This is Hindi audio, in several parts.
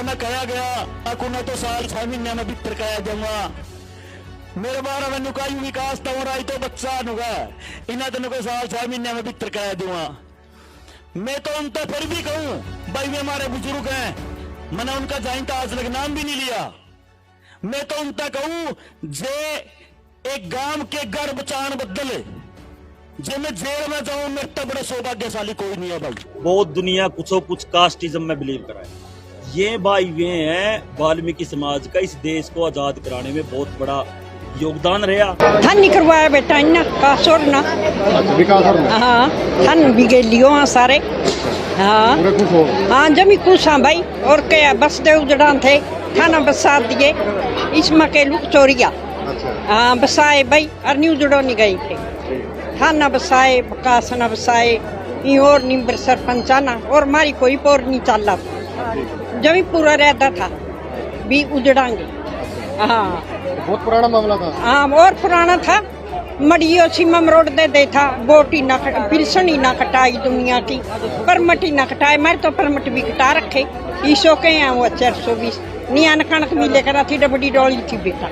मैं कहा गया आपको तो साल 6 महीने में भीतर कहा जाऊंगा मेरे बारे में नुकाई विकास तो राई तो बच्चा नुगा इन्हें तेन को साल 6 महीने में भीतर कह दूंगा। मैं तो उनसे फिर भी कहूं भाई वे हमारे बुजुर्ग हैं, मैंने उनका जाइंता आज लग नाम भी नहीं लिया। मैं तो उनसे कहूं जे एक गांव के घर बचान बदल जे मैं जेल में जाऊं मेरे तो बड़े सौभाग्यशाली कोई नहीं है भाई। बहुत दुनिया कुछ कास्टिज्म में बिलीव कराए। ये भाई वे हैं वाल्मीकि समाज का इस देश को आजाद कराने में बहुत बड़ा योगदान रहा। थान नहीं करवाया बेटा इन्ना कास और ना हाँ थान भी गए लियो हाँ सारे हाँ हाँ जमी खुश हाँ भाई और क्या बस दे उजड़ान थे थाना बसा दिए इसमें के लुक चोरिया हाँ बसाए भाई और न्यू उजड़ो नहीं गई थे थाना बसाए बकासना बसाए और निम्बर सरपंचाना और मारी कोई पोर नहीं चल रहा जमी पूरा रहता था भी उजड़ांगे। हाँ बहुत पुराना मामला था। हाँ और पुराना था मड़ियो सीमम रोड दे था बोटी ना पिलसन ही ना कटाई दुनिया की परमट ही ना कटाए मैं तो परमट भी कटा रखे ईसो के हैं वो 420 नियान कणक मिले करा थी डबडी डोली थी बेटा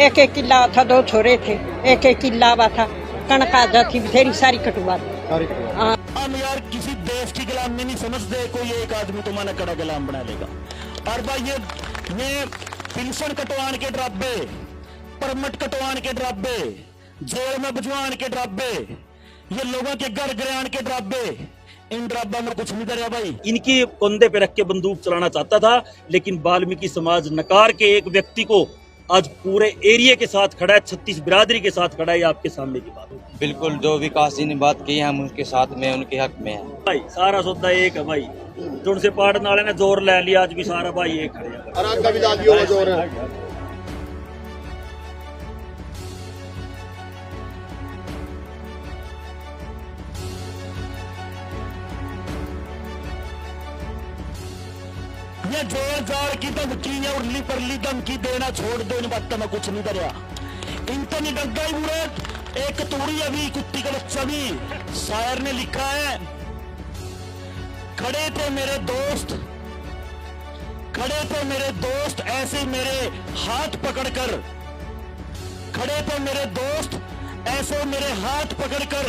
एक किला था 2 छोरे थे एक किला हुआ था कणक आ जाती बथेरी सारी कटुआ हम यार किसी देश की गुलामी नहीं समझते कोई एक आदमी तो माना कड़ा गुलाम बना लेगा। और भाई ये पेंशन कटवान के ड्राबे परमट कटवान के ड्राबे जेल में भिजवान के ड्राबे ये लोगों के घर गिरान के ड्राबे इन ड्राबा में कुछ नहीं दरिया भाई। इनकी कंधे पे रख के बंदूक चलाना चाहता था लेकिन वाल्मीकि समाज नकार के एक व्यक्ति को आज पूरे एरिया के साथ खड़ा है 36 बिरादरी के साथ खड़ा है। आपके सामने की बात बिल्कुल जो विकास जी ने बात की हम उनके साथ में उनके हक में है भाई सारा सौदा एक है भाई जो उनसे पाड़ने वाले ने जोर ले लिया आज भी सारा भाई एक खड़े हैं और आपका भी दादियों का जोर है। ये जोर जोर की धमकी या उर्ली परली धमकी देना छोड़ दो इन बातों में कुछ नहीं दरिया इनका नहीं डरता ही बुरे एक तूड़ी अभी कुत्ती का बच्चा भी शायर ने लिखा है खड़े थे मेरे दोस्त ऐसे मेरे हाथ पकड़कर खड़े थे मेरे दोस्त ऐसे मेरे हाथ पकड़कर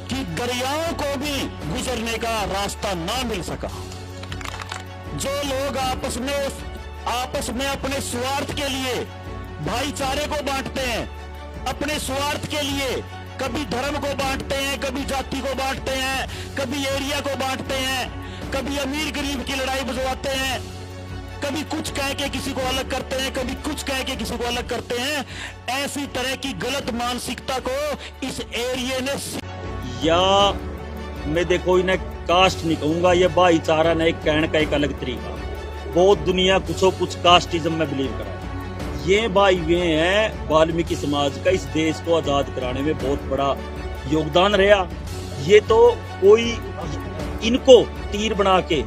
कि दरियाओं को भी गुजरने का रास्ता ना मिल सका। जो लोग आपस में अपने स्वार्थ के लिए भाईचारे को बांटते हैं अपने स्वार्थ के लिए कभी धर्म को बांटते हैं कभी जाति को बांटते हैं कभी एरिया को बांटते हैं कभी अमीर गरीब की लड़ाई बुझवाते हैं कभी कुछ कह के किसी को अलग करते हैं कभी कुछ कह के किसी को अलग करते हैं ऐसी तरह की गलत मानसिकता को इस एरिया ने या मैं देखो इन्हें कास्ट नहीं कहूंगा ये भाईचारा ने एक कहने का एक अलग तरीका। बहुत दुनिया कुछ कास्टिज्म में बिलीव कराए। ये भाई वे हैं वाल्मीकि समाज का इस देश को आजाद कराने में बहुत बड़ा योगदान रहा। ये तो कोई इनको तीर बना के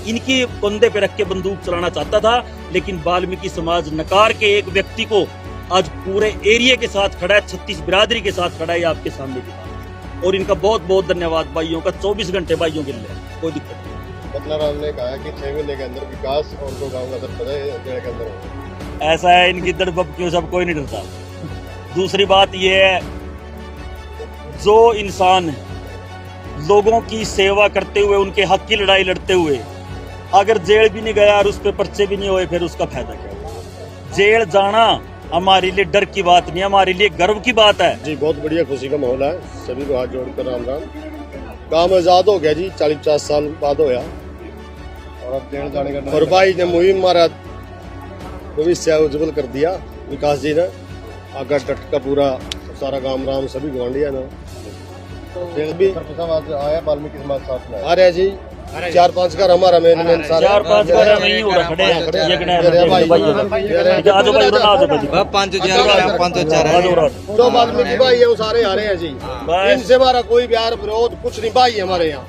इनकी कंधे पे रख के बंदूक चलाना चाहता था लेकिन वाल्मीकि समाज नकार के एक व्यक्ति को आज पूरे एरिया के साथ खड़ा है 36 बिरादरी के साथ खड़ा है। आपके सामने की बात और इनका बहुत बहुत धन्यवाद भाइयों का 24 घंटे भाइयों के लिए कोई दिक्कत नहीं। मतलब हमने कहा कि 6 महीने के अंदर विकास और 2 गाँव का दर के अंदर होगा। ऐसा है इनकी दड़बक्यों सब कोई नहीं डरता। दूसरी बात यह है जो इंसान लोगों की सेवा करते हुए उनके हक की लड़ाई लड़ते हुए अगर जेल भी नहीं गया और उस पर पर्चे भी नहीं हुए फिर उसका फायदा क्या। जेल जाना हमारे लिए डर की बात नहीं हमारे लिए गर्व की बात है जी। बहुत बढ़िया खुशी का माहौल है सभी को हाथ जोड़कर राम राम। काम आजाद हो गया जी 40-50 साल बाद होया और अब जेल जाने का और भाई ने मुहिम हमारा भविष्य उज्जवल कर दिया। विकास जी ने आगे डट का पूरा सारा गांव राम सभी गवांडिया ने जेल भी आया वाल्मीकि समाज साथ में आ रहा है जी। 4-5 घर हमारा मेन सारा 4-5 घर नहीं हो रहा खड़े ये तो वाल्मीकि भाई है वो सारे आ रहे हैं जी। इनसे हमारा कोई प्यार विरोध कुछ नहीं भाई हमारे यहाँ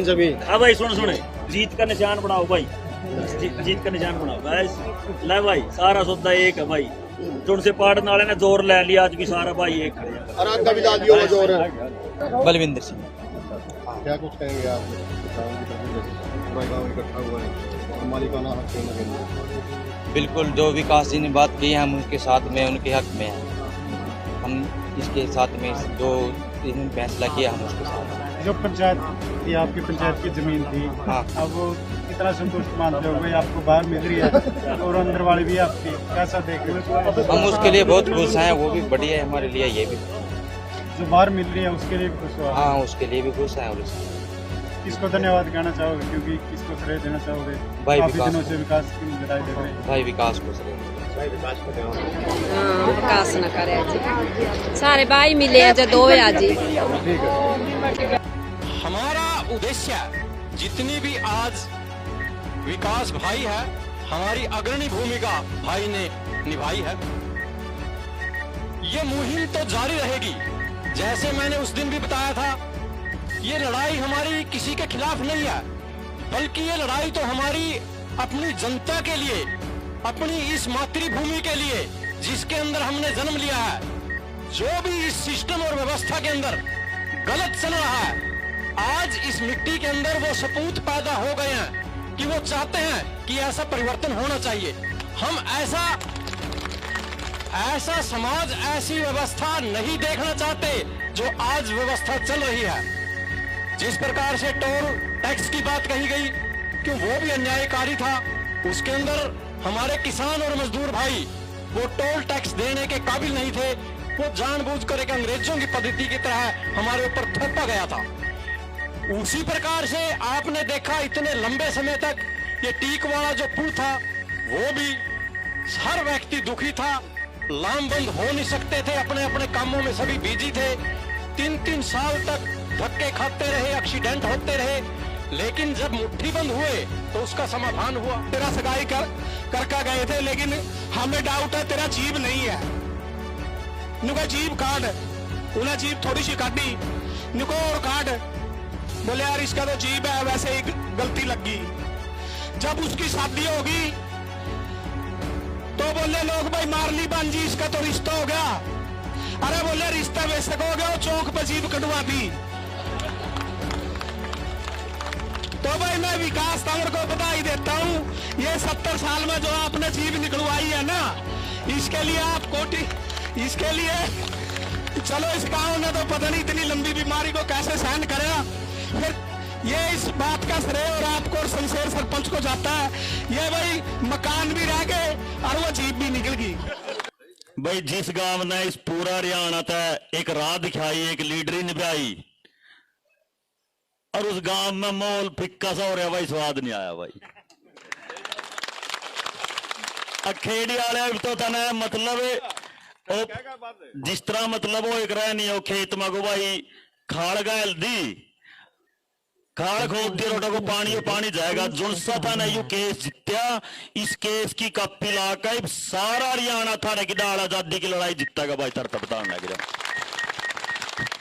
जमीन। हाँ भाई सुने जीत का निशान बनाओ भाई जीत का निशान बनाओ ले भाई सारा सौदा एक है भाई जो उनसे पाड़ने वाले ने जोर ले लिया आज भी सारा भाई एक खड़े हैं। और आपका भी दादियों का जोर है। बलविंदर सिंह क्या कुछ कहेंगे आप? पूरा गांव इकट्ठा हुआ है और मालिकाना हक कहीं ना कहीं। बिल्कुल, जो विकास जी ने बात की है हम उनके साथ में, उनके हक में हैं। हम इसके साथ में जो इन्होंने फैसला किया हम उसके साथ हैं। जो पंचायत थी, आपकी पंचायत की जमीन थी, हाँ। अब वो कितना संतुष्ट मानते हो भाई, आपको बाहर मिल रही है और अंदर वाली भी आपकी, कैसा देख रहे हो? हम उसके लिए बहुत खुश हैं, वो भी बढ़िया है हमारे लिए, ये भी। जो बाहर मिल रही है उसके लिए भी खुश हो? हाँ, उसके लिए भी खुश हैं। और किसको धन्यवाद कहना चाहोगे, क्योंकि किसको श्रेय देना चाहोगे? भाई काफी विकास दिनों से विकास की लड़ाई देख रहे हैं। भाई विकास खुश रहे। हाँ, विकास न करे जी, सारे भाई मिले हैं जो दो है जी। हमारा उद्देश्य जितनी भी आज विकास भाई है, हमारी अग्रणी भूमिका भाई ने निभाई है। ये मुहिम तो जारी रहेगी। जैसे मैंने उस दिन भी बताया था, ये लड़ाई हमारी किसी के खिलाफ नहीं है, बल्कि ये लड़ाई तो हमारी अपनी जनता के लिए, अपनी इस मातृभूमि के लिए जिसके अंदर हमने जन्म लिया है। जो भी इस सिस्टम और व्यवस्था के अंदर गलत चल रहा है, आज इस मिट्टी के अंदर वो सपूत पैदा हो गए हैं कि वो चाहते हैं कि ऐसा परिवर्तन होना चाहिए। हम ऐसा समाज, ऐसी व्यवस्था नहीं देखना चाहते जो आज व्यवस्था चल रही है। जिस प्रकार से टोल टैक्स की बात कही गई कि वो भी अन्यायकारी था, उसके अंदर हमारे किसान और मजदूर भाई वो टोल टैक्स देने के काबिल नहीं थे। वो जानबूझकर एक अंग्रेजों की पद्धति की तरह हमारे ऊपर थोपा गया था। उसी प्रकार से आपने देखा इतने लंबे समय तक ये टीक वाला जो पुल था, वो भी हर व्यक्ति दुखी था, लामबंद हो नहीं सकते थे, अपने अपने कामों में सभी बिजी थे। 3-3 साल तक धक्के खाते रहे, एक्सीडेंट होते रहे, लेकिन जब मुट्ठी बंद हुए तो उसका समाधान हुआ। तेरा सगाई करके गए थे, लेकिन हमें डाउट है तेरा जीभ नहीं है। नुका जीभ काट, उन्हें जीभ थोड़ी सी काटी, नुको और काट। बोले यार इसका तो जीभ है, वैसे ही गलती लगी। जब उसकी शादी होगी तो बोले लोग भाई मारली बांजी, इसका तो रिश्ता हो गया। अरे बोले रिश्ता वैसे हो गया, वो चौक पर जीभ कटवा दी। तो भाई मैं विकास तंवर को बधाई देता हूँ। ये 70 साल में जो आपने जीभ निकलवाई है ना, इसके लिए आप कोटि, इसके लिए चलो इस गांव ने तो पता नहीं इतनी लंबी बीमारी को कैसे सहन करेगा। फिर ये इस बात का श्रेय और आपको और शमशेर सरपंच को जाता है। ये भाई मकान भी रह गए और वो जीप भी निकल गई। भाई जिस गांव ने इस पूरा हरियाणा तक एक राह दिखाई, एक लीडरी निभाई, और उस गांव में माहौल फिक्का सा हो रहा भाई, स्वाद नहीं आया भाई। अखेड़ी वाले तो तने मतलब जिस तरह मतलब वो एक रह नहीं हो खेत में को भाई खाड़ गैल दी, खाड़ खोद दी, रोटा को पानी जाएगा। जुनसा था ना यू केस जीत्या, इस केस की कप्पी लाकर सारा हरियाणा थाने की डाल आजादी की लड़ाई जीतेगा भाई। तरतबता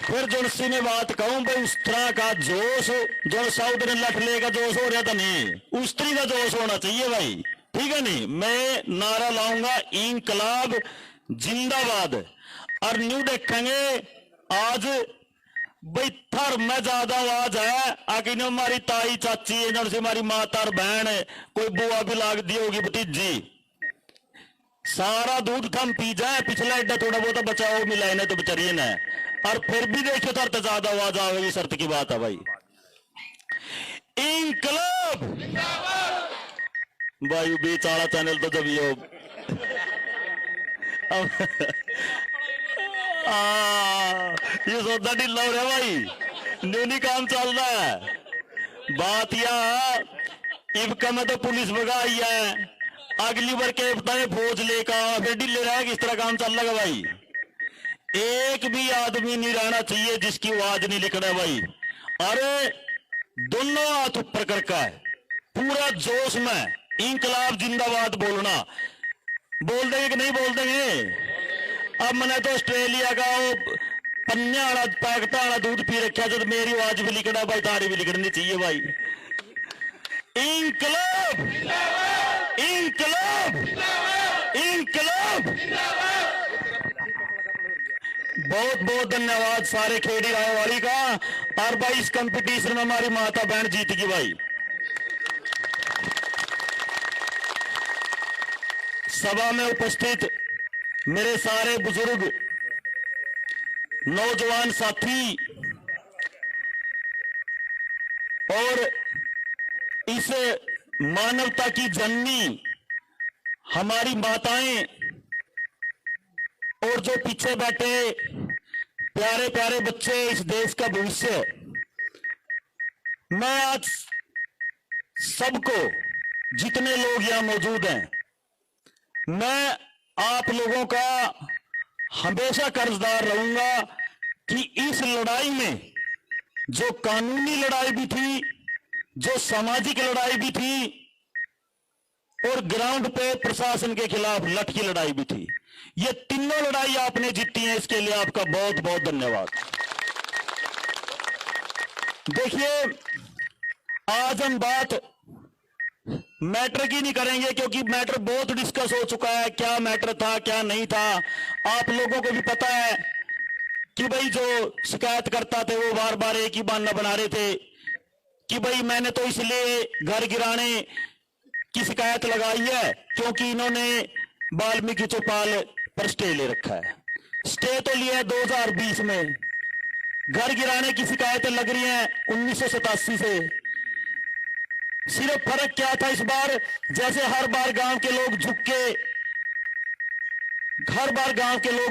फिर जुनसी में बात कहूं भाई, उस तरह का जोश जो साउथ ने लठ लेगा जोश हो रहा था, नहीं उस तरह का जोश होना चाहिए भाई, ठीक है नहीं। मैं नारा लाऊंगा इंकलाब जिंदाबाद, और न्यू देखेंगे आज भाई थर में ज्यादा आवाज है आगे ने हमारी ताई चाची इन्होंने से हमारी माता और बहन, कोई बुआ भी लाग दी होगी भतीजी, सारा दूध थम पी जाए, पिछला एड्डा थोड़ा बहुत बचाओ मिला इन्हें तो बेचारी ने, और फिर भी देखियो थर ज्यादा आवाज आवेगी, शर्त की बात है भाई। इंकलाब भाई बेचारा चैनल तो जब यो ये सौदा ढीला हो रहा भाई, न्यूनी काम चल रहा है। बात यह इबका में तो पुलिस भगाई है, अगली बार के फौज लेकर फिर ढीले रहा, किस तरह काम चल रहा भाई। एक भी आदमी नहीं रहना चाहिए जिसकी आवाज नहीं लिखना भाई। अरे दोनों हाथ ऊपर करके है, पूरा जोश में इंकलाब जिंदाबाद बोलना। बोल देंगे कि नहीं बोल देंगे? अब मैंने तो ऑस्ट्रेलिया का वो पन्ने वाला पैकटा वाला दूध पी रखा, जब मेरी आवाज भी लिखना भाई, तारी भी लिखनी चाहिए भाई। इंकलाब इंकलाब इंकलाब। बहुत बहुत धन्यवाद सारे खेड़ी राय वाली का। और भाई इस कंपटीशन में हमारी माता बहन जीत गई भाई। सभा में उपस्थित मेरे सारे बुजुर्ग नौजवान साथी और इस मानवता की जननी हमारी माताएं और जो पीछे बैठे प्यारे प्यारे बच्चे, इस देश का भविष्य, मैं आज सबको, जितने लोग यहां मौजूद हैं, मैं आप लोगों का हमेशा कर्जदार रहूंगा कि इस लड़ाई में जो कानूनी लड़ाई भी थी, जो सामाजिक लड़ाई भी थी और ग्राउंड पे प्रशासन के खिलाफ लठ की लड़ाई भी थी, ये तीनों लड़ाई आपने जीती है। इसके लिए आपका बहुत बहुत धन्यवाद। देखिए, आज हम बात मैटर की नहीं करेंगे क्योंकि मैटर बहुत डिस्कस हो चुका है। क्या मैटर था, क्या नहीं था, आप लोगों को भी पता है कि भाई जो शिकायत करता थे वो बार बार एक ही बहाना बना रहे थे कि भाई मैंने तो इसलिए घर गिराने की शिकायत लगाई है क्योंकि इन्होंने वाल्मीकि चौपाल पर स्टे ले रखा है। स्टे तो लिया है 2020 में, घर गिराने की शिकायतें लग रही हैं 1987 से। सिर्फ फर्क क्या था इस बार, जैसे हर बार गांव के लोग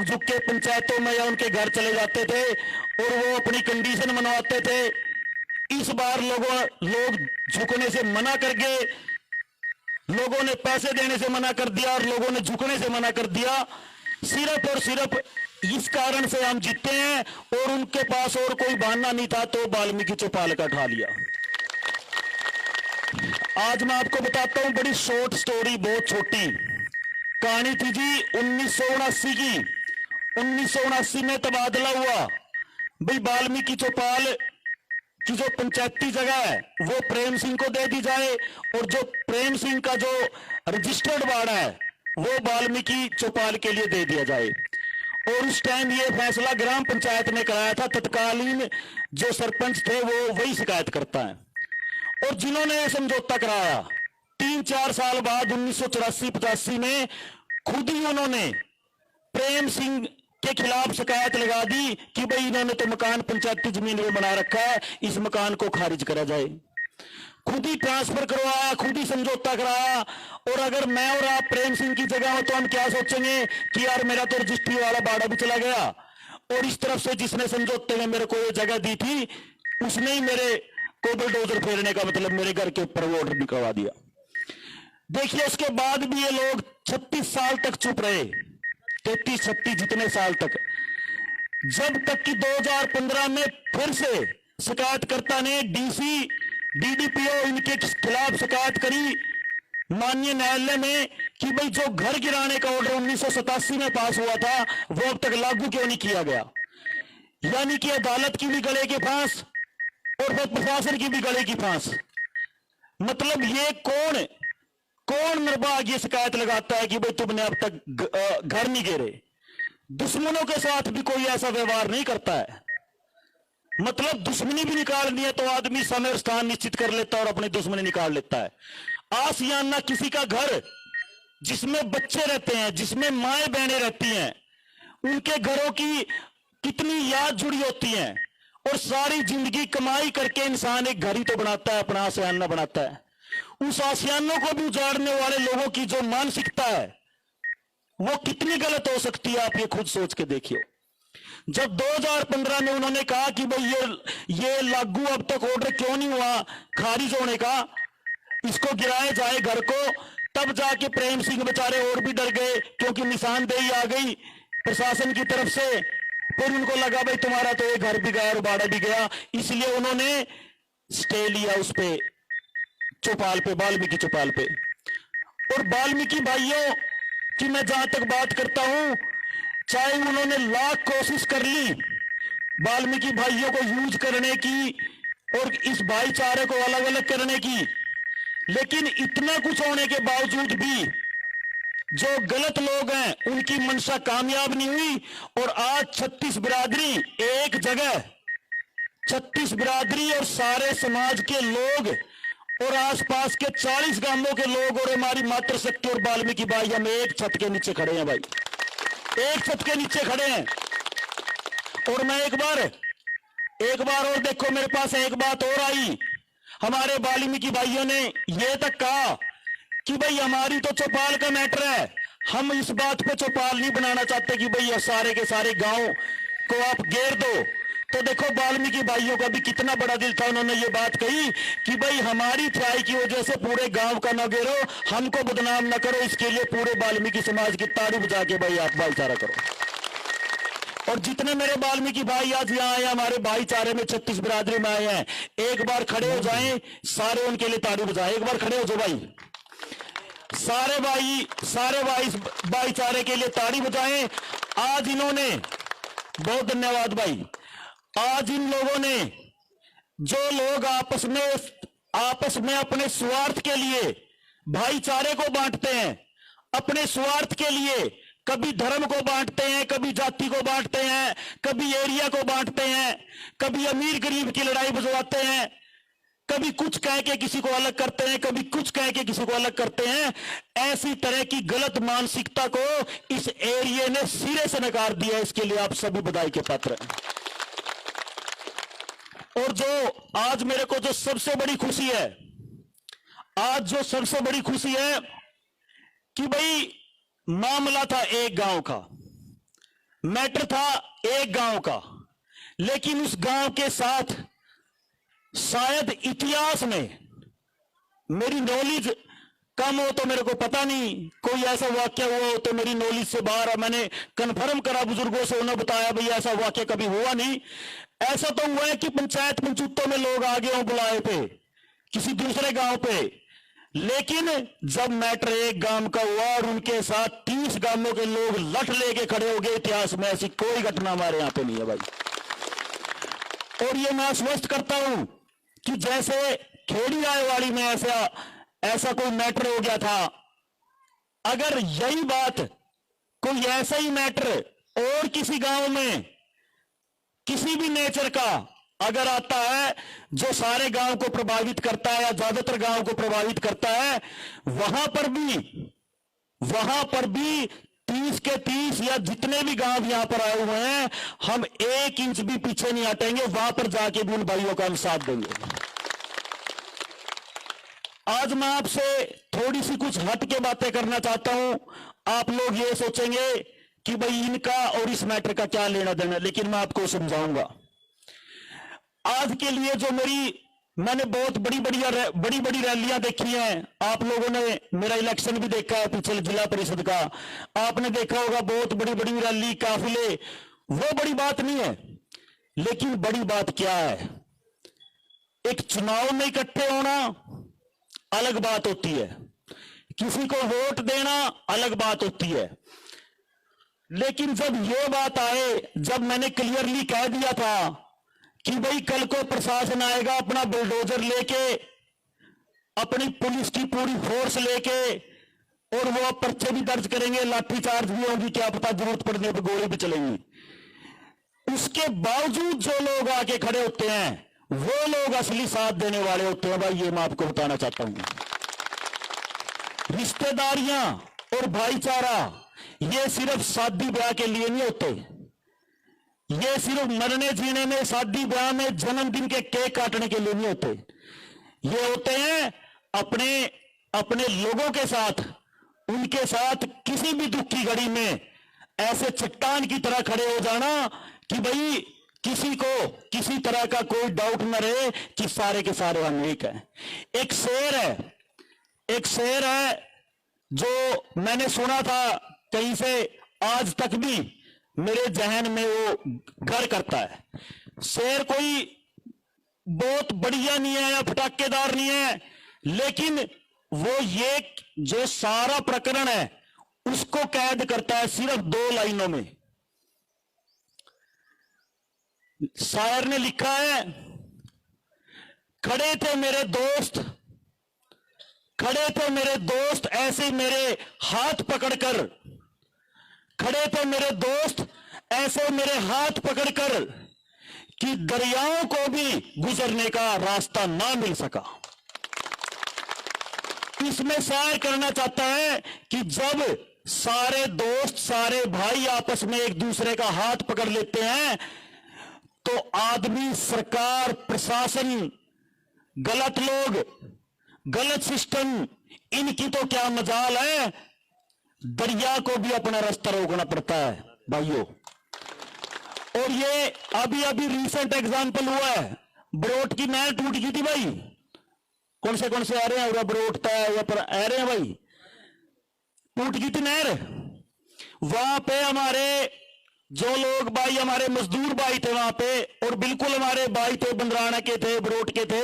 झुक के पंचायतों में या उनके घर चले जाते थे और वो अपनी कंडीशन मनवाते थे। इस बार लोग झुकने से मना कर गए, लोगों ने पैसे देने से मना कर दिया और लोगों ने झुकने से मना कर दिया। सिर्फ और सिर्फ इस कारण से हम जीते हैं और उनके पास और कोई बहाना नहीं था तो वाल्मीकि चौपाल का उठा लिया। आज मैं आपको बताता हूं, बड़ी शॉर्ट स्टोरी, बहुत छोटी कहानी थी जी 1979 की। 1979 में तबादला हुआ भाई, वाल्मीकि चौपाल की जो पंचायती जगह है वो प्रेम सिंह को दे दी जाए और जो प्रेम सिंह का जो रजिस्टर्ड वार्ड है वो वाल्मीकि चौपाल के लिए दे दिया जाए। और उस टाइम ये फैसला ग्राम पंचायत ने कराया था। तत्कालीन जो सरपंच थे वो वही शिकायत करता है। और जिन्होंने ये समझौता कराया 3-4 साल बाद 1984-85 में खुद ही उन्होंने प्रेम सिंह के खिलाफ शिकायत लगा दी कि भाई इन्होंने तो मकान पंचायती जमीन में बना रखा है, इस मकान को खारिज करा जाए। खुद ही ट्रांसफर करवाया, खुद ही समझौता कराया। और अगर मैं और आप प्रेम सिंह की जगह हो तो हम क्या सोचेंगे कि यार मेरा तो रजिस्ट्री वाला बाड़ा भी चला गया और इस तरफ से जिसने समझौते में मेरे को ये जगह दी थी उसने ही मेरे को बुलडोजर फेरने का मतलब मेरे घर के ऊपर वो ऑर्डर भी करवा दिया। देखिए, उसके बाद भी ये लोग 36 साल तक चुप रहे, 33-36 जितने साल तक, जब तक कि 2015 में फिर से शिकायतकर्ता ने डीसी डीडीपीओ इनके खिलाफ शिकायत करी माननीय न्यायालय में कि भाई जो घर गिराने का ऑर्डर 1987 में पास हुआ था वो अब तक लागू क्यों नहीं किया गया। यानी कि अदालत की भी गले के फांस और फिर प्रशासन की भी गले की फांस। मतलब ये कौन निर्बाग ये शिकायत लगाता है कि भाई तुमने अब तक घर नहीं गिरे। दुश्मनों के साथ भी कोई ऐसा व्यवहार नहीं करता है। मतलब दुश्मनी भी निकालनी है तो आदमी समय और स्थान निश्चित कर लेता है और अपनी दुश्मनी निकाल लेता है। आसियाना किसी का घर जिसमें बच्चे रहते हैं, जिसमें माएं बहनें रहती हैं, उनके घरों की कितनी याद जुड़ी होती है और सारी जिंदगी कमाई करके इंसान एक घर ही तो बनाता है, अपना आसियाना बनाता है। उस आसियानों को भी उजाड़ने वाले लोगों की जो मानसिकता है वो कितनी गलत हो सकती है, आप ये खुद सोच के देखिए। जब 2015 में उन्होंने कहा कि भाई ये लागू अब तक ऑर्डर क्यों नहीं हुआ खारिज होने का, इसको गिराया जाए घर को, तब जाके प्रेम सिंह बेचारे और भी डर गए क्योंकि निशानदेही आ गई प्रशासन की तरफ से। फिर उनको लगा भाई तुम्हारा तो ये घर भी गया और बाड़ा भी गया, इसलिए उन्होंने स्टे लिया उस पे चौपाल पे, वाल्मीकि चौपाल पे। और वाल्मीकि भाइयों की मैं जहां तक बात करता हूं, चाहे उन्होंने लाख कोशिश कर ली वाल्मीकि भाइयों को यूज करने की और इस भाईचारे को अलग अलग करने की, लेकिन इतना कुछ होने के बावजूद भी जो गलत लोग हैं उनकी मंशा कामयाब नहीं हुई। और आज 36 बिरादरी एक जगह, 36 बिरादरी और सारे समाज के लोग और आसपास के 40 गांवों के लोग और हमारी मातृशक्ति और वाल्मीकि भाई हम एक छत के नीचे खड़े हैं भाई, एक छत के नीचे खड़े हैं। और मैं एक बार और देखो, मेरे पास एक बात और आई। हमारे वाल्मीकि भाइयों ने यह तक कहा कि भाई हमारी तो चौपाल का मैटर है, हम इस बात पे चौपाल नहीं बनाना चाहते कि भाई ये सारे के सारे गांव को आप घेर दो। तो देखो वाल्मीकि भाइयों का भी कितना बड़ा दिल था, उन्होंने ये बात कही कि भाई हमारी त्राई की वजह से पूरे गांव का न घेरो, हमको बदनाम न करो, इसके लिए पूरे वाल्मीकि समाज की ताड़ी बजा के भाई आप भाईचारा करो। और जितने मेरे वाल्मीकि भाई आज यहाँ आए, हमारे भाईचारे में 36 बिरादरी में आए हैं, एक बार खड़े हो जाएं, सारे उनके लिए ताड़ी बजाएं। एक बार खड़े हो जाओ भाई, सारे भाई भाईचारे के लिए ताड़ी बजाएं। आज इन्होंने, बहुत धन्यवाद भाई, आज इन लोगों ने, जो लोग आपस में अपने स्वार्थ के लिए भाईचारे को बांटते हैं, अपने स्वार्थ के लिए कभी धर्म को बांटते हैं, कभी जाति को बांटते हैं, कभी एरिया को बांटते हैं, कभी अमीर गरीब की लड़ाई बुझवाते हैं, कभी कुछ कह के किसी को अलग करते हैं, कभी कुछ कह के किसी को अलग करते हैं। ऐसी तरह की गलत मानसिकता को इस एरिया ने सिरे से नकार दिया। इसके लिए आप सभी बधाई के पात्र हैं। और जो आज मेरे को जो सबसे बड़ी खुशी है, आज जो सबसे बड़ी खुशी है कि भाई मामला था एक गांव का, मैटर था एक गांव का, लेकिन उस गांव के साथ शायद इतिहास में, मेरी नॉलेज कम हो तो मेरे को पता नहीं, कोई ऐसा वाक्य हुआ हो तो मेरी नॉलेज से बाहर है। मैंने कंफर्म करा बुजुर्गों से, उन्होंने बताया भाई ऐसा वाक्य कभी हुआ नहीं। ऐसा तो हुआ है कि पंचायत पंचूतों में लोग आ गए हों बुलाए पे किसी दूसरे गांव पे, लेकिन जब मैटर एक गांव का हुआ और उनके साथ 30 गांवों के लोग लठ लेके खड़े हो गए, इतिहास में ऐसी कोई घटना हमारे यहां पे नहीं है भाई। और ये मैं आश्वस्त करता हूं कि जैसे खेड़ी आयवाड़ी में ऐसा कोई मैटर हो गया था, अगर यही बात कोई ऐसा ही मैटर और किसी गांव में किसी भी नेचर का अगर आता है जो सारे गांव को प्रभावित करता है या ज्यादातर गांव को प्रभावित करता है, वहां पर भी 30 के 30 या जितने भी गांव यहां पर आए हुए हैं, हम 1 इंच भी पीछे नहीं हटेंगे, वहां पर जाके भी उन भाइयों का हम साथ देंगे। आज मैं आपसे थोड़ी सी कुछ हट के बातें करना चाहता हूं। आप लोग ये सोचेंगे कि भाई इनका और इस मैटर का क्या लेना देना, लेकिन मैं आपको समझाऊंगा। आज के लिए जो मैंने बहुत बड़ी रैलियां देखी हैं, आप लोगों ने मेरा इलेक्शन भी देखा है पिछले जिला परिषद का, आपने देखा होगा बहुत बड़ी रैली, काफिले, वो बड़ी बात नहीं है। लेकिन बड़ी बात क्या है, एक चुनाव में इकट्ठे होना अलग बात होती है, किसी को वोट देना अलग बात होती है। लेकिन जब ये बात आए, जब मैंने क्लियरली कह दिया था कि भाई कल को प्रशासन आएगा अपना बुलडोजर लेके, अपनी पुलिस की पूरी फोर्स लेके, और वो पर्चे भी दर्ज करेंगे, लाठीचार्ज भी होगी, क्या पता जरूरत पड़ने पर गोली भी चलेंगी, उसके बावजूद जो लोग आके खड़े होते हैं वो लोग असली साथ देने वाले होते हैं भाई। ये मैं आपको बताना चाहता हूं। रिश्तेदारियां और भाईचारा ये सिर्फ शादी ब्याह के लिए नहीं होते, ये सिर्फ मरने जीने में, शादी ब्याह में, जन्मदिन के केक काटने के लिए नहीं होते। ये होते हैं अपने लोगों के साथ, उनके साथ किसी भी दुख की घड़ी में ऐसे चट्टान की तरह खड़े हो जाना कि भाई किसी को किसी तरह का कोई डाउट न रहे कि सारे के सारे हम एक हैं। एक शेर है जो मैंने सुना था कहीं से, आज तक भी मेरे जहन में वो घर करता है। शेर कोई बहुत बढ़िया नहीं है या फटाकेदार नहीं है, लेकिन वो ये जो सारा प्रकरण है उसको कैद करता है सिर्फ 2 लाइनों में। शायर ने लिखा है, खड़े थे मेरे दोस्त ऐसे मेरे हाथ पकड़कर, खड़े थे मेरे दोस्त ऐसे मेरे हाथ पकड़कर कि दरियाओं को भी गुजरने का रास्ता ना मिल सका। इसमें शायर करना चाहता है कि जब सारे दोस्त सारे भाई आपस में एक दूसरे का हाथ पकड़ लेते हैं तो आदमी, सरकार, प्रशासन, गलत लोग, गलत सिस्टम, इनकी तो क्या मजाल है, दरिया को भी अपना रास्ता रोकना पड़ता है भाइयों। और ये अभी अभी रीसेंट एग्जांपल हुआ है, बरोट की नहर टूट गई थी भाई। कौन से आ रहे हैं, बरोटता है या पर आ रहे हैं भाई, टूट गई थी नहर। वहां पे हमारे जो लोग भाई, हमारे मजदूर भाई थे वहां पे, और बिल्कुल हमारे भाई थे, बंदराना के थे, बरोट के थे।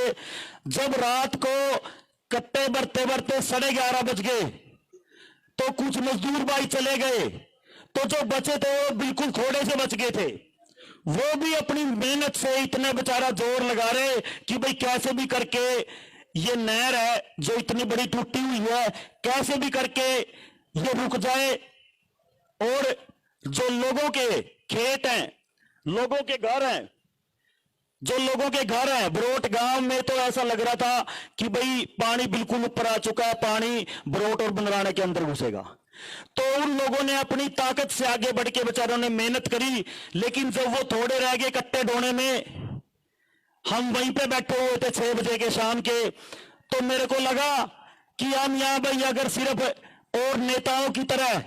जब रात को कट्टे भरते भरते 11:30 बज गए तो कुछ मजदूर भाई चले गए, तो जो बचे थे वो बिल्कुल थोड़े से बच गए थे। वो भी अपनी मेहनत से इतने बेचारा जोर लगा रहे कि भाई कैसे भी करके ये नहर है जो इतनी बड़ी टूटी हुई है, कैसे भी करके ये रुक जाए। और जो लोगों के खेत हैं, लोगों के घर हैं, जो लोगों के घर हैं बरोट गांव में, तो ऐसा लग रहा था कि भाई पानी बिल्कुल ऊपर आ चुका है, पानी बरोट और बंदराने के अंदर घुसेगा। तो उन लोगों ने अपनी ताकत से आगे बढ़ के बेचारों ने मेहनत करी, लेकिन जब वो थोड़े रह गए कट्टे ढोने में, हम वहीं पे बैठे हुए थे 6 बजे के शाम के, तो मेरे को लगा कि हम यहां भाई अगर सिर्फ और नेताओं की तरह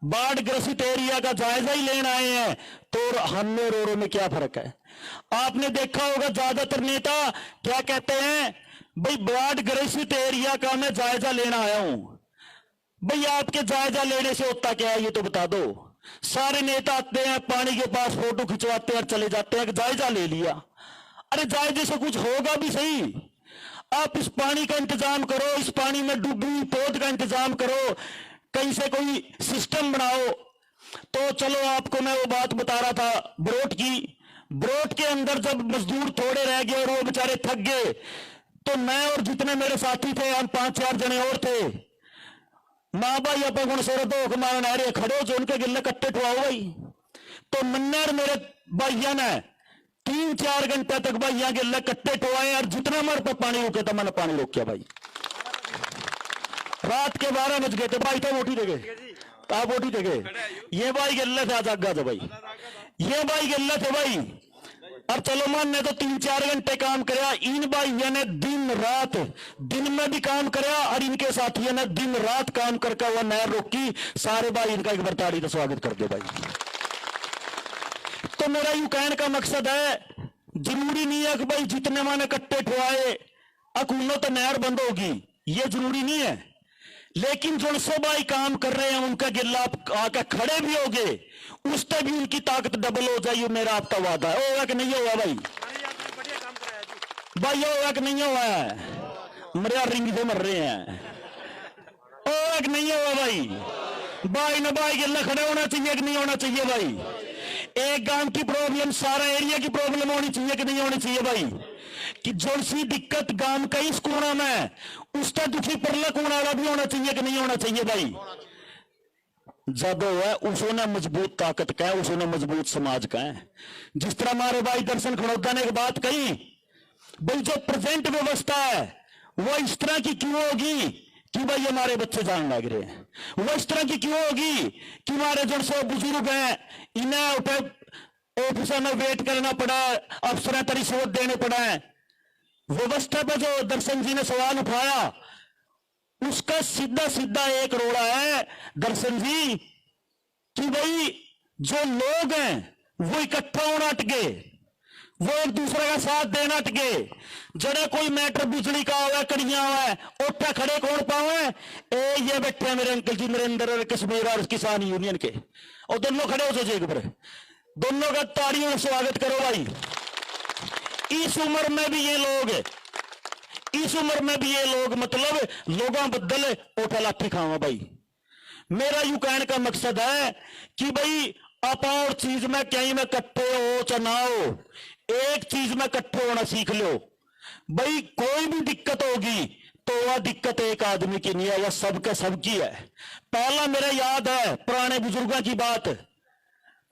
बाढ़ ग्रसित एरिया का जायजा ही लेने आए हैं तो हमें रोरो में क्या फर्क है। आपने देखा होगा ज्यादातर नेता क्या कहते हैं, भाई बाढ़ ग्रसित एरिया का मैं जायजा लेना आया हूं। भाई आपके जायजा लेने से होता क्या है ये तो बता दो। सारे नेता आते हैं, पानी के पास फोटो खिंचवाते हैं और चले जाते हैं, जायजा ले लिया। अरे जायजे से कुछ होगा भी सही, आप इस पानी का इंतजाम करो, इस पानी में डूबी पौध का इंतजाम करो, कहीं से कोई सिस्टम बनाओ। तो चलो आपको मैं वो बात बता रहा था बरोट की। बरोट के अंदर जब मजदूर थोड़े रह गए और वो बेचारे थक गए, तो मैं और जितने मेरे साथी थे, हम 5-4 जने और थे, माँ भाई अपन गुण सोरत हो हमारा नहरे खड़े हो जो उनके गिल्ले कट्टे ठुआओ भाई। तो मन्नर मेरे भाइया ने 3-4 घंटे तक भाई यहाँ गिल्ले कट्टे ठुआए, और जितना हमारे पर पानी रोके था मैंने पानी रोक किया भाई। रात के 12 बज गए थे भाई, तो वोटी दे गए, आप वोटी दे गए। ये भाई गिल्ले थे, जागा था भाई, ये भाई गिल्ले थे भाई। अब चलो मान ने तो 3-4 घंटे काम कराया, इन भाइयों ने दिन रात, दिन में भी काम कराया, और इनके साथियों ने दिन रात काम करके वह नहर रोकी। सारे भाई इनका एक बार ताड़ी का स्वागत कर दे भाई। तो मेरा यूं कहने का मकसद है, जरूरी नहीं है कि भाई जितने माने कट्टे ठुआए अकुलो तो नहर बंद होगी, ये जरूरी नहीं है। लेकिन जो सो भाई काम कर रहे हैं उनका गिल्ला आप आकर खड़े भी होगे, उस तक भी उनकी ताकत डबल हो जाए, मेरा आपका वादा है। होगा कि नहीं होगा भाई? भाई होगा कि नहीं होगा? मरिया रिंग से मर रहे हैं, होगा कि नहीं होगा भाई? भाई न भाई गिल्ला खड़े होना चाहिए कि नहीं होना चाहिए भाई? एक गांव की प्रॉब्लम सारा एरिया की प्रॉब्लम होनी चाहिए कि नहीं होनी चाहिए भाई? कि जो सी दिक्कत गांव का इस कोना में, उसका दुखी परला कोना वाला भी होना चाहिए कि नहीं होना चाहिए भाई? जब है उसने मजबूत ताकत का है, उसने मजबूत समाज का है। जिस तरह हमारे भाई दर्शन खड़ौदा ने एक बात कही, भाई जो प्रेजेंट व्यवस्था है वो इस तरह की क्यों होगी कि भाई हमारे बच्चे जान लग रहे हैं, वो इस तरह की क्यों होगी कि हमारे जो सौ बुजुर्ग हैं इन्हें उठे ऑफिसर में वेट करना पड़ा, अफसर तरी रिश्वत देने पड़ा है। व्यवस्था पर जो दर्शन जी ने सवाल उठाया उसका सीधा सीधा एक रोड़ा है दर्शन जी कि भाई जो लोग हैं वो इकट्ठा होना अटके, वो एक दूसरे का साथ देना अटके। जरा कोई मैटर बिजली का हुआ, कड़ियां हुआ, उठा खड़े कौन पावे? ये बैठे हैं मेरे अंकल जी नरेंद्र और कश्मीर और किसान यूनियन के, और दोनों खड़े हो जाए एक बार, दोनों का तालियों से स्वागत करो भाई। इस उम्र में भी ये लोग, इस उम्र में भी ये लोग मतलब लोगों बदल ओठा लाठी खावा भाई। मेरा यूं कहने का मकसद है कि भाई आप और चीज में कहीं में कट्टे हो चाहे ना हो, एक चीज में कट्टे होना सीख लो भाई। कोई भी दिक्कत होगी तो वह दिक्कत एक आदमी की नहीं है, वह सबके सबकी है। पहला मेरा याद है पुराने बुजुर्गों की बात,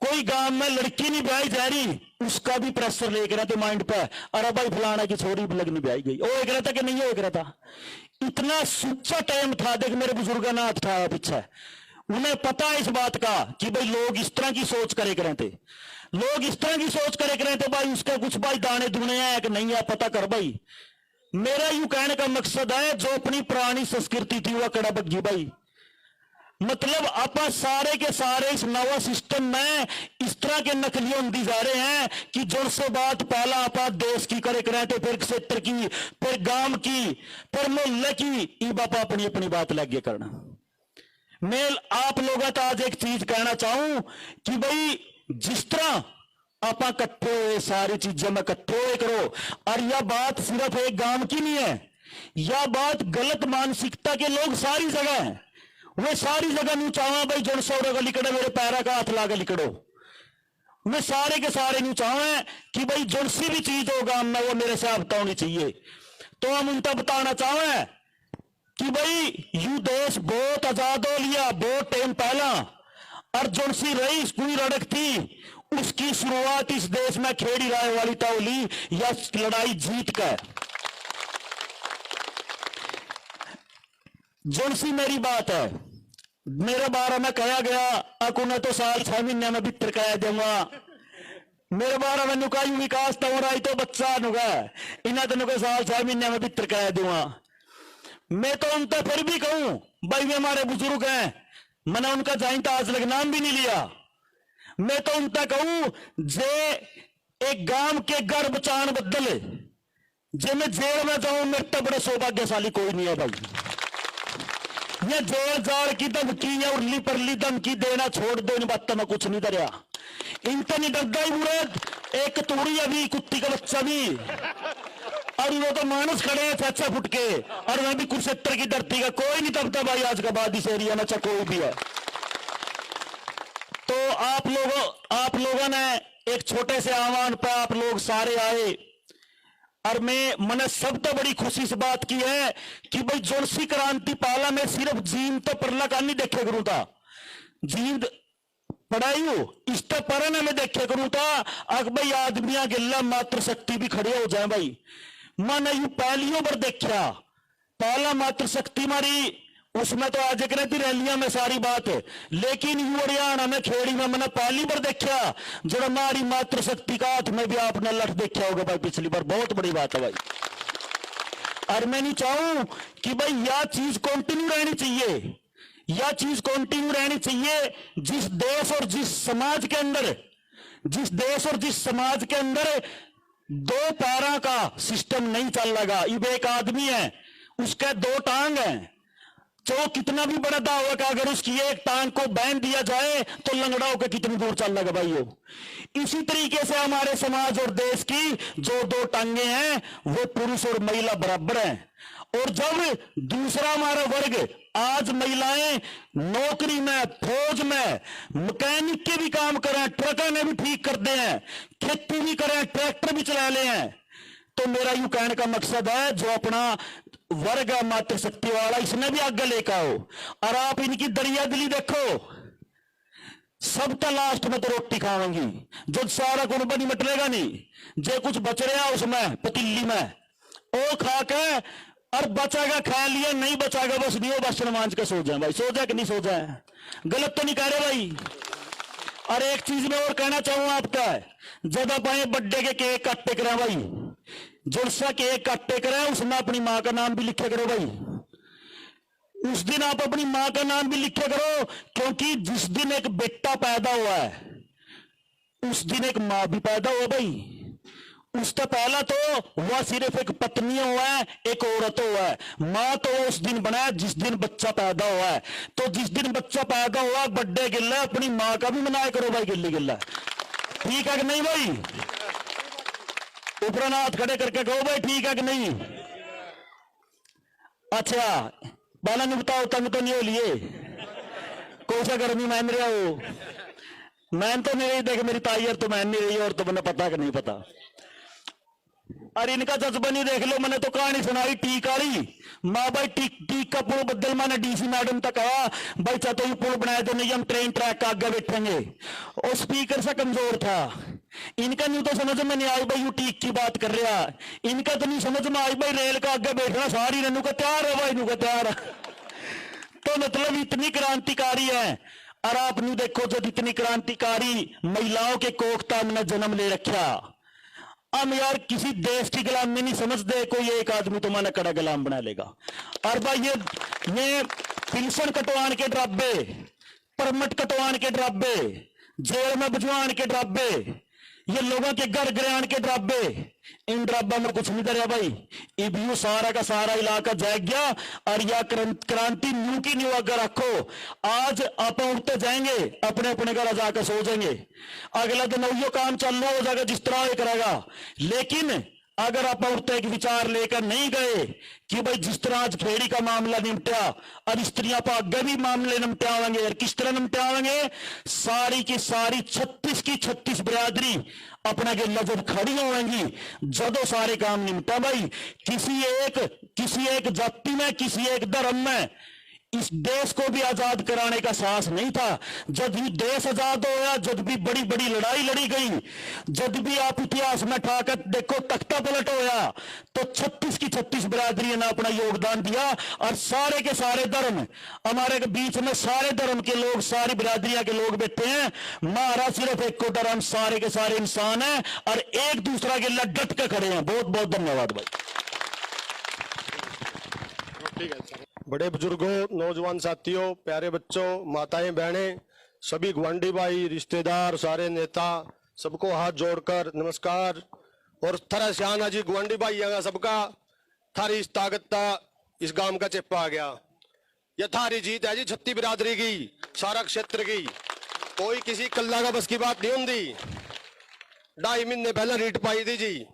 कोई गांव में लड़की नहीं ब्याई जा रही, उसका भी प्रेशर लेकर रहते माइंड पे, अरे भाई फलाना की छोरी लगनी ब्याई गई, वो एक रहता कि नहीं हो एक रहता। इतना सुच्चा टाइम था, देख मेरे बुजुर्ग ना था पीछे, उन्हें पता है इस बात का कि भाई लोग इस तरह की सोच करे करें थे, लोग इस तरह की सोच करे करें थे भाई, उसका कुछ भाई दाने दुने है कि नहीं है पता कर भाई। मेरा यूं कहने का मकसद है जो अपनी पुरानी संस्कृति थी वह कड़ा बग्गी भाई, मतलब आप सारे के सारे इस नवा सिस्टम में इस तरह के नकली होती जा रहे हैं कि जो से बात पहला आप देश की करे करें थे, फिर क्षेत्र की, फिर गांव की, फिर मोहल्ले की, ई बापा अपनी अपनी बात लगे करना। मैं आप लोगों तो आज एक चीज कहना चाहूं कि भाई जिस तरह आप इकट्ठे हुए सारी चीजें में इकट्ठे हुए करो, और यह बात सिर्फ एक गांव की नहीं है, यह बात गलत मानसिकता के लोग सारी जगह हैं, वे सारी जगह नहीं चाहवा भाई जुड़ सौरे का लिकड़े मेरे पैरा का हाथ लाकर लिकड़ो, मैं सारे के सारे नहीं चाहवा कि भाई जुड़ सी भी चीज हो गांव में वो मेरे से आपता होनी चाहिए। तो हम उनका बताना चाहवे कि भाई यू देश बहुत आजाद हो लिया बहुत टाइम पहला, और जुड़ सी रही कोई लड़क थी उसकी शुरुआत इस देश में खेड़ी राय वाली ताउली या लड़ाई जीत कर। जुड़ सी मेरी बात है, मेरे बारे में कहा गया अकुने तो साल 6 महीने में भीतर कह दूंगा, मेरे बारे में नुकाई विकास तो हो रहा तो बच्चा नुका इन्हें तो नुका साल 6 महीने में भीतर कह दूंगा। मैं तो उनसे फिर भी कहूं भाई वे हमारे बुजुर्ग हैं, मैंने उनका जाइन तो आज लग नाम भी नहीं लिया, मैं तो उनसे कहूं जे एक गांव के घर बचान बदल जे मैं जेल में जाऊं मेरे तो बड़े सौभाग्यशाली कोई नहीं है भाई। ये जेल जाड़ की धमकी या उर्ली परली धमकी देना छोड़ दो, इन बातों में कुछ नहीं डरिया, इनसे नहीं डरता ही बुरे, एक तोड़ी अभी कुत्ती का बच्चा भी, और वो तो मानस खड़े हैं 6 फुट के, और वह भी कुरुक्षेत्र की धरती का कोई नहीं दबता भाई आज का बाद इस एरिया में, चाहे कोई भी है। तो आप लोगों ने एक छोटे से आह्वान पर आप लोग सारे आए, और मैंने सब तो बड़ी खुशी से बात की है कि भाई जोशी क्रांति पाला में सिर्फ जीन तो परला का नहीं देखे करूं था, जीन पढ़ाई हो इस तो पर मैं देखे करूं था, अग भाई आदमिया गिल्ला मात्र शक्ति भी खड़े हो जाए भाई, मैंने यू पहलियों पर देखा पहला मात्र शक्ति मारी, उसमें तो आज कहती रैलियां में सारी बात है, लेकिन यू हरियाणा में खेड़ी में मैंने पहली बार देखा जब हमारी मात्र शक्ति का हाथ में भी आपने लठ देखा होगा भाई पिछली बार, बहुत बड़ी बात है भाई। और मैं नहीं चाहूं कि भाई यह चीज कंटिन्यू रहनी चाहिए, यह चीज कंटिन्यू रहनी चाहिए, जिस देश और जिस समाज के अंदर, जिस देश और जिस समाज के अंदर 2 पैरों का सिस्टम नहीं चल लगा, अब एक आदमी है उसके 2 टांग हैं, तो कितना भी बड़ा दावा का अगर उसकी एक टांग को बांध दिया जाए तो लंगड़ा होकर कितनी दूर चल लगा भाई हो। इसी तरीके से हमारे समाज और देश की जो 2 टांगे हैं वो पुरुष और महिला बराबर हैं, और जब दूसरा हमारा वर्ग आज महिलाएं नौकरी में, फौज में, मैकेनिक के भी काम करें, ट्रकों ने भी ठीक करते हैं, खेती भी करें, ट्रैक्टर भी चला ले हैं, तो मेरा यूं कहने का मकसद है जो अपना वर्ग है मात्र शक्ति वाला इसने भी आगे लेकर आओ, और आप इनकी दरिया दिली देखो, सब तो लास्ट में तो रोटी खाएंगी, जो सारा कुनबा नहीं मटलेगा नहीं, जो कुछ बच रहा उसमें पतीली में वो खा के और बचाएगा खा लिया, नहीं बचाएगा बस नहीं, बस मांझ के सो जाए भाई, सो जाए कि नहीं सो जाए, गलत तो नहीं कह रहे भाई। और एक चीज मैं और कहना चाहूंगा आपका, जब आप आए बर्थडे के केक काटते करें भाई, जुड़सा केक काटते करें उसमें अपनी मां का नाम भी लिखे करो भाई, उस दिन आप अपनी मां का नाम भी लिखे करो, क्योंकि जिस दिन एक बेटा पैदा हुआ है उस दिन एक मां भी पैदा हुआ भाई, उसका पहला तो वह सिर्फ एक पत्नी हुआ है, एक औरत हुआ है, मां तो उस दिन बना जिस दिन बच्चा पैदा हुआ है, तो जिस दिन बच्चा पैदा हुआ बर्थडे गिल्ला अपनी मां का भी मनाया करो भाई, गिल्ली गिल्ला, ठीक है कि नहीं भाई, ऊपर हाथ खड़े करके कहो भाई ठीक है कि नहीं। अच्छा बाला ने बताओ तंग तो नहीं हो लिए, कौन सा गर्मी मान रहा हो, मैन तो नहीं देख मेरी ताइयर तो मान नहीं रही, और तो मैंने पता कि नहीं पता, अरे इनका जज्बा नहीं देख लो, मैंने तो कहानी सुनाई टीक वाली, माँ भाई टीक का पुल बदल, मैंने डीसी मैडम तक कहा भाई चाहे तो पुल बनाए तो नहीं हम ट्रेन ट्रैक का आगे बैठेंगे, और स्पीकर से कमजोर था, इनका नहीं तो समझ में नहीं आई भाई यू टीक की बात कर रहा है, इनका तो नहीं समझ में आई भाई रेल का आगे बैठना सारी ननू का तैयार है भाई, नू का तैयार है। तो मतलब इतनी क्रांतिकारी है। और आप नू देखो जब इतनी क्रांतिकारी महिलाओं के कोखता हमने जन्म ले रखा, हम यार किसी देश की गुलामी नहीं समझते, कोई एक आदमी तो माना कड़ा गुलाम बना लेगा। और भाई ये पेंशन कटवान के ड्राबे, परमिट कटवान के ड्राबे, जेल में भिजवान के ड्राबे, ये लोगों के घर गिरान के ड्राबे, इन ड्राबा में कुछ नहीं करा भाई। इब सारा का सारा इलाका जाग गया। और यह क्रांति न्यू की न्यू अगर रखो, आज आप उठते जाएंगे अपने अपने घर जाकर सो जाएंगे, अगला दिन वो काम चालू हो जाएगा जिस तरह ये करेगा। लेकिन अगर आप उठते एक विचार लेकर नहीं गए कि भाई जिस तरह आज खेड़ी का मामला निपटा और स्त्रियों पर आगे भी मामले निपटावेंगे, और किस तरह निपटावेंगे, सारी की सारी 36 की 36 बिरादरी अपना गिल्ला जब खड़ी होंगी, जदों सारे काम निपटा भाई। किसी एक जाति में, किसी एक धर्म में इस देश को भी आजाद कराने का साहस नहीं था। जब भी देश आजाद होया, जब भी बड़ी बड़ी लड़ाई लड़ी गई, जब भी आप इतिहास में ठाकर देखो तख्ता पलट होया, तो 36 की 36 बिरादरी ने अपना योगदान दिया। और सारे के सारे धर्म हमारे बीच में, सारे धर्म के लोग, सारी बिरादरियां के लोग बैठे हैं। हमारा सिर्फ एक को धर्म, सारे के सारे इंसान है और एक दूसरा के लिए डट के खड़े हैं। बहुत बहुत धन्यवाद भाई। बड़े बुजुर्गों, नौजवान साथियों, प्यारे बच्चों, माताएं बहनें, सभी गुआंढी भाई, रिश्तेदार, सारे नेता, सबको हाथ जोड़कर नमस्कार। और थारा सियाना जी गुआंढी भाई आगा सबका, थारी इस ताकत इस गांव का चेप्पा आ गया। यह थारी जीत है जी, 36 बिरादरी की, सारा क्षेत्र की। कोई किसी कल्ला का बस की बात नहीं होती। 2.5 महीने पहले रीट पाई थी जी,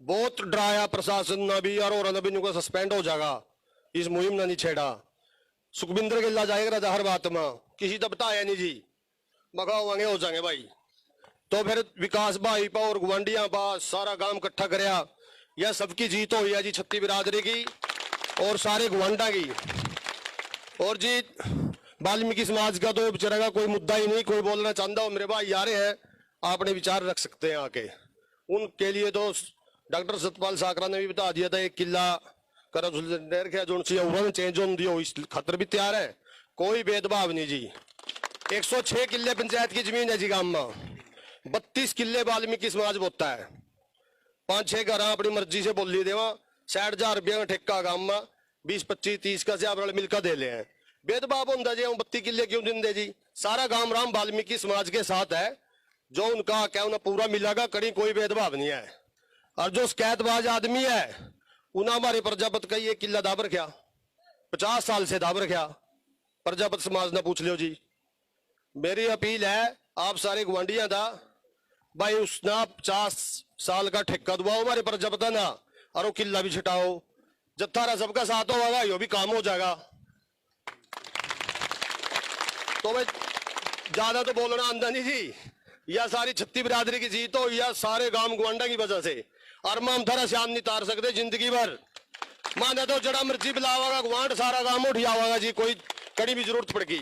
बहुत डराया प्रशासन ने भी, और नबी को सस्पेंड हो जाएगा, इस मुहिम ने नहीं छेड़ा। सुखबिंदर गिल्ला जाएगा राजा हर बात में, किसी तो बताया नहीं जी, मगाओगे हो जाएंगे भाई। तो फिर विकास भाई पा और गुआंढियां पा सारा गांव इकट्ठा करया। यह सबकी जीत हुई है जी, 36 बिरादरी की और सारे गुआंढा की। और जी वाल्मीकि समाज का तो बेचारा का कोई मुद्दा ही नहीं, कोई बोलना चाहता हो मेरे भाई यारे हैं, आपने विचार रख सकते हैं आके। उनके लिए तो डॉक्टर सतपाल साकरा ने भी बता दिया था, एक किला जो चेंज होती हो, इस खतर भी तैयार है, कोई भेदभाव नहीं जी। 106 किले पंचायत की जमीन है जी गांव में, 32 किले वाल्मीकि समाज बोता है। 5-6 घर अपनी मर्जी से बोली देवा, 60,000 रुपया का ठेका गांव में, 20-25-30 का से आप मिलकर दे ले हैं। भेदभाव होता जी, 32 किले क्यों दिन दे जी? सारा गांव राम वाल्मीकि समाज के साथ है, जो उनका क्या उन्हें पूरा मिलेगा, कहीं कोई भेदभाव नहीं है। और जो शिकायतबाज आदमी है, उन्हें हमारे प्रजापत का ये किला दाब रखा, 50 साल से दाब रखा। प्रजापत समाज ने पूछ लियो जी। मेरी अपील है आप सारे गुआंढियां था भाई, उसने 50 साल का ठेका दुआओ हमारे प्रजापत ना, और वो किला भी छिटाओ। जब थारा सबका साथ होगा यो भी काम हो जाएगा। तो भाई ज्यादा तो बोलना आंदा नहीं जी, यह सारी 36 बिरादरी की जीत हो, या सारे गांव गुआंढा की वजह से। और हम थारा श्याम नहीं तार सकते जिंदगी भर, माने तो जड़ा मर्जी बिलावागा गुआंढ सारा गांव उठियावागा जी, कोई कड़ी भी जरूरत पड़ेगी।